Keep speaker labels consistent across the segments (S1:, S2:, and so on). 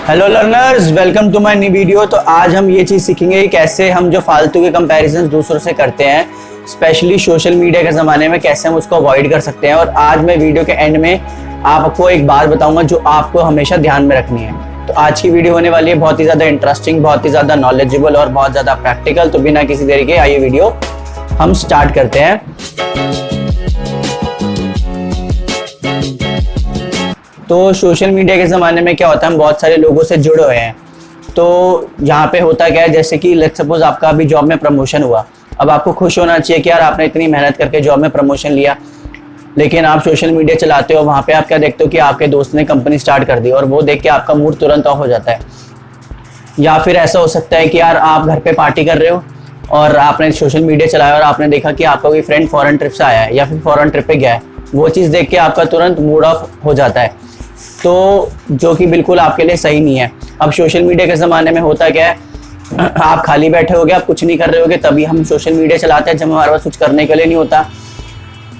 S1: Hello learners, welcome to my new video. तो आज हम ये चीज़ सीखेंगे कि कैसे हम जो फालतू के कंपैरिजन दूसरों से करते हैं, स्पेशली सोशल मीडिया के ज़माने में, कैसे हम उसको अवॉइड कर सकते हैं। और आज मैं वीडियो के एंड में आपको एक बात बताऊंगा जो आपको हमेशा ध्यान में रखनी है। तो आज की वीडियो होने वाली है बहुत ही ज़्यादा इंटरेस्टिंग, बहुत ही ज़्यादा नॉलेजेबल और बहुत ज़्यादा प्रैक्टिकल। तो बिना किसी देरी के आइए वीडियो हम स्टार्ट करते हैं। तो सोशल मीडिया के ज़माने में क्या होता है, हम बहुत सारे लोगों से जुड़े हुए हैं। तो यहाँ पे होता क्या है, जैसे कि लेट्स सपोज आपका अभी जॉब में प्रमोशन हुआ। अब आपको खुश होना चाहिए कि यार आपने इतनी मेहनत करके जॉब में प्रमोशन लिया, लेकिन आप सोशल मीडिया चलाते हो, वहाँ पे आप क्या देखते हो कि आपके दोस्त ने कंपनी स्टार्ट कर दी और वो देख के आपका मूड तुरंत ऑफ हो जाता है। या फिर ऐसा हो सकता है कि यार आप घर पे पार्टी कर रहे हो और आपने सोशल मीडिया चलाया और आपने देखा कि आपका कोई फ्रेंड फॉरेन ट्रिप से आया है या फिर फॉरेन ट्रिप पे गया है। वो चीज़ देख के आपका तुरंत मूड ऑफ हो जाता है, तो जो कि बिल्कुल आपके लिए सही नहीं है। अब सोशल मीडिया के ज़माने में होता क्या है, आप खाली बैठे होगे, आप कुछ नहीं कर रहे होगे, तभी हम सोशल मीडिया चलाते हैं जब हमारे पास कुछ करने के लिए नहीं होता।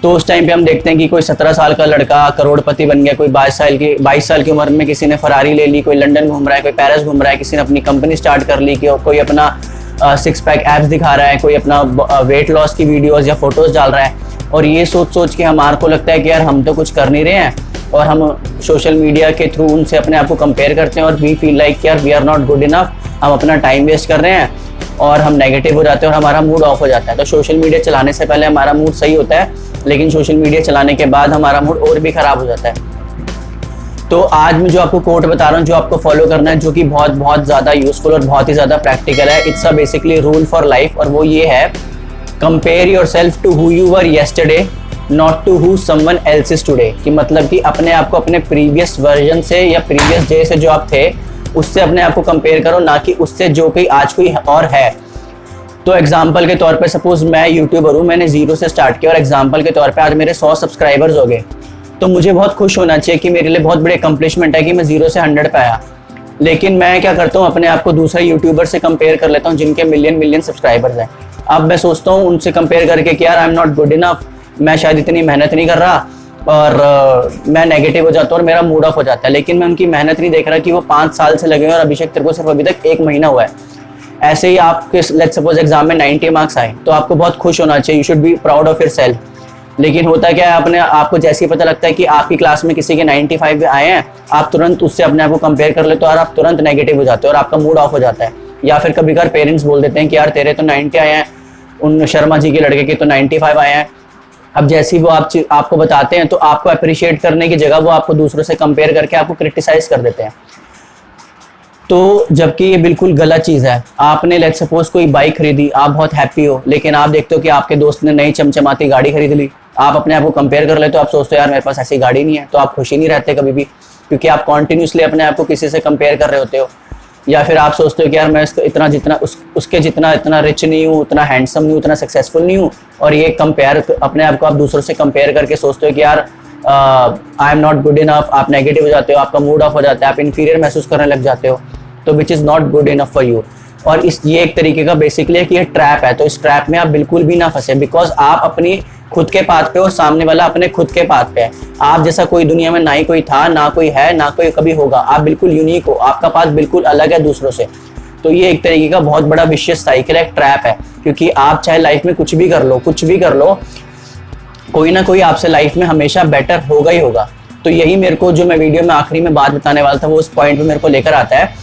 S1: तो उस टाइम पे हम देखते हैं कि कोई 17 साल का लड़का करोड़पति बन गया, कोई 22 साल की उम्र में किसी ने फरारी ले ली, कोई लंदन घूम रहा है, कोई पेरिस घूम रहा है, किसी ने अपनी कंपनी स्टार्ट कर ली, कोई अपना 6 पैक एब्स दिखा रहा है, कोई अपना वेट लॉस की वीडियोज़ या फोटोज़ डाल रहा है। और ये सोच के हमारे को लगता है कि यार हम तो कुछ कर नहीं रहे हैं, और हम सोशल मीडिया के थ्रू उनसे अपने आप को कंपेयर करते हैं और वी फील लाइक यार we are not good enough, हम अपना टाइम वेस्ट कर रहे हैं और हम नेगेटिव हो जाते हैं और हमारा मूड ऑफ हो जाता है। तो सोशल मीडिया चलाने से पहले हमारा मूड सही होता है, लेकिन सोशल मीडिया चलाने के बाद हमारा मूड और भी ख़राब हो जाता है। तो आज मैं जो आपको कोट बता रहा हूँ, जो आपको फॉलो करना है, जो कि बहुत बहुत ज़्यादा यूजफुल और बहुत ही ज़्यादा प्रैक्टिकल है। It's a basically rule for life, और वो ये है, compare yourself to who you were yesterday, not to who someone else is today. कि मतलब कि अपने आप को अपने प्रीवियस वर्जन से या प्रीवियस डे से जो आप थे उससे अपने आप को कंपेयर करो, ना कि उससे जो कि आज कोई और है। तो एग्जांपल के तौर पे सपोज मैं यूट्यूबर हूँ, मैंने 0 से स्टार्ट किया और एग्जांपल के तौर पे आज मेरे 100 सब्सक्राइबर्स हो गए। तो मुझे बहुत खुश होना चाहिए कि मेरे लिए बहुत बड़ी अकम्पलिशमेंट है कि मैं 0 से 100 पे आया। लेकिन मैं क्या करता हूँ, अपने आप को दूसरे यूट्यूबर से कंपेयर कर लेता हूँ जिनके मिलियन सब्सक्राइबर्स हैं। अब मैं सोचता हूँ उनसे कंपेयर करके कि यार I am not good enough, मैं शायद इतनी मेहनत नहीं कर रहा, और मैं नेगेटिव हो जाता हूँ और मेरा मूड ऑफ हो जाता है। लेकिन मैं उनकी मेहनत नहीं देख रहा कि वो 5 साल से लगे हैं और अभिषेक तेरे को सिर्फ अभी तक 1 महीना हुआ है। ऐसे ही आपके लेट्स सपोज एग्जाम में 90 मार्क्स आए तो आपको बहुत खुश होना चाहिए, you should be proud of your self. लेकिन होता क्या है, अपने आपको जैसे ही पता लगता है कि आपकी क्लास में किसी के 95 आए हैं, आप तुरंत उससे अपने आप को कंपेयर कर लेते हो और आप तुरंत नेगेटिव हो जाते हो और आपका मूड ऑफ हो जाता है। या फिर कभी कभार पेरेंट्स बोल देते हैं कि यार तेरे तो 90 आए हैं, उन शर्मा जी के लड़के के तो 95 आए हैं। अब जैसे ही वो आपको बताते हैं तो आपको अप्रिशिएट करने की जगह वो आपको दूसरों से कंपेयर करके आपको क्रिटिसाइज कर देते हैं। तो जबकि ये बिल्कुल गलत चीज़ है। आपने लेट्स सपोज कोई बाइक खरीदी, आप बहुत हैप्पी हो, लेकिन आप देखते हो कि आपके दोस्त ने नई चमचमाती गाड़ी खरीद ली। आप अपने आप को कंपेयर कर लेते हो, आप सोचते हो यार मेरे पास ऐसी गाड़ी नहीं है, तो आप खुशी नहीं रहते कभी भी, क्योंकि आप कॉन्टिन्यूसली अपने आप को किसी से कंपेयर कर रहे होते हो। या फिर आप सोचते हो कि यार मैं उसके जितना इतना रिच नहीं हूँ, उतना हैंडसम नहीं हूँ, उतना सक्सेसफुल नहीं हूँ, और ये कंपेयर अपने आप को आप दूसरों से कंपेयर करके सोचते हो कि यार I am not good enough. आप नेगेटिव हो जाते हो, आपका मूड ऑफ हो जाता है, आप इन्फीरियर महसूस करने लग जाते हो, तो which is not good enough for you. और ये एक तरीके का बेसिकली है कि ये ट्रैप है। तो इस ट्रैप में आप बिल्कुल भी ना फंसे, बिकॉज आप अपनी खुद के पाथ पे हो, सामने वाला अपने खुद के पाथ पे है। आप जैसा कोई दुनिया में ना ही कोई था, ना कोई है, ना कोई कभी होगा। आप बिल्कुल यूनिक हो, आपका पाथ बिल्कुल अलग है दूसरों से। तो ये एक तरीके का बहुत बड़ा विशियस साइकिल है, एक ट्रैप है। क्योंकि आप चाहे लाइफ में कुछ भी कर लो, कोई ना कोई आपसे लाइफ में हमेशा बेटर होगा ही होगा। तो यही मेरे को, जो मैं वीडियो में आखिरी में बात बताने वाला था, वो उस पॉइंट पे मेरे को लेकर आता है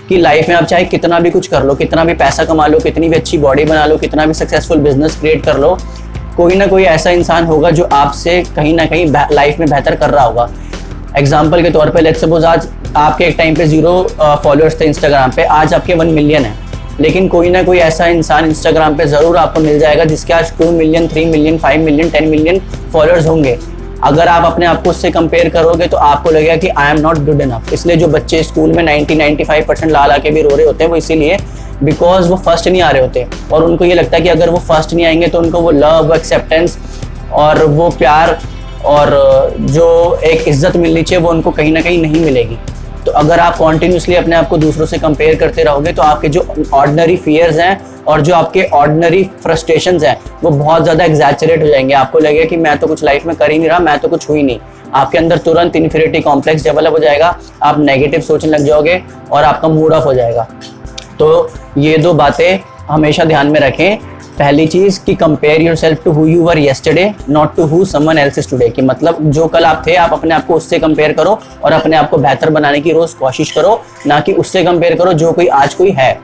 S1: कि लाइफ में आप चाहे कितना भी कुछ कर लो, कितना भी पैसा कमा लो, कितनी भी अच्छी बॉडी बना लो, कितना भी सक्सेसफुल बिजनेस क्रिएट कर लो, कोई ना कोई ऐसा इंसान होगा जो आपसे कहीं ना कहीं लाइफ में बेहतर कर रहा होगा। एग्जाम्पल के तौर पे लेट्स सपोज आज आपके एक टाइम पे 0 फॉलोअर्स थे इंस्टाग्राम पे, आज आपके 1 मिलियन है। लेकिन कोई ना कोई ऐसा इंसान इंस्टाग्राम पे ज़रूर आपको मिल जाएगा जिसके आज 2 million, 3 million, 5 million, 10 million followers होंगे। अगर आप अपने आप को उससे कंपेयर करोगे तो आपको लगेगा कि I am not good enough. इसलिए जो बच्चे स्कूल में 90-95% ला के भी रो रहे होते हैं, वो इसीलिए बिकॉज वो फर्स्ट नहीं आ रहे होते, और उनको ये लगता है कि अगर वो फर्स्ट नहीं आएंगे तो उनको वो लव, वो एक्सेप्टेंस और वो प्यार और जो एक इज्जत मिलनी चाहिए वो उनको कहीं ना कहीं नहीं मिलेगी। तो अगर आप कॉन्टिन्यूसली अपने आप को दूसरों से कंपेयर करते रहोगे तो आपके जो ऑर्डिनरी फियर्स हैं और जो आपके ऑर्डिनरी फ्रस्ट्रेशंस हैं वो बहुत ज़्यादा एग्जैचरेट हो जाएंगे। आपको लगेगा कि मैं तो कुछ लाइफ में कर ही नहीं रहा, मैं तो कुछ हुई नहीं। आपके अंदर तुरंत इन्फीरियरिटी कॉम्प्लेक्स डेवलप हो जाएगा, आप नेगेटिव सोचने लग जाओगे और आपका मूड ऑफ हो जाएगा। तो ये 2 बातें हमेशा ध्यान में रखें। पहली चीज कि compare yourself to who you were yesterday, not to who someone else is today. कि मतलब जो कल आप थे, आप अपने आप को उससे कंपेयर करो और अपने आप को बेहतर बनाने की रोज कोशिश करो, ना कि उससे कंपेयर करो जो कोई आज कोई है।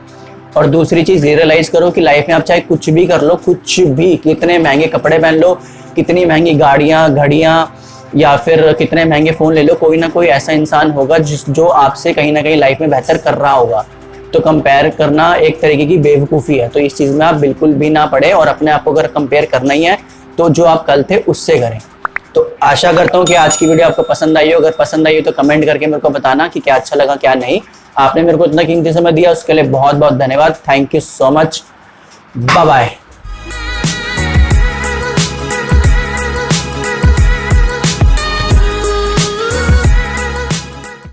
S1: और दूसरी चीज रियलाइज करो कि लाइफ में आप चाहे कुछ भी कर लो, कुछ भी, कितने महंगे कपड़े पहन लो, कितनी महंगी गाड़ियां घड़ियां या फिर कितने महंगे फोन ले लो, कोई ना कोई ऐसा इंसान होगा जो आपसे कहीं ना कहीं लाइफ में बेहतर कर रहा होगा। तो कंपेयर करना एक तरीके की बेवकूफ़ी है। तो इस चीज़ में आप बिल्कुल भी ना पड़े और अपने आप को अगर कंपेयर करना ही है तो जो आप कल थे उससे करें। तो आशा करता हूँ कि आज की वीडियो आपको पसंद आई हो। अगर पसंद आई हो तो कमेंट करके मेरे को बताना कि क्या अच्छा लगा क्या नहीं। आपने मेरे को इतना कीमती समय दिया उसके लिए बहुत बहुत धन्यवाद। Thank you so much. Bye bye.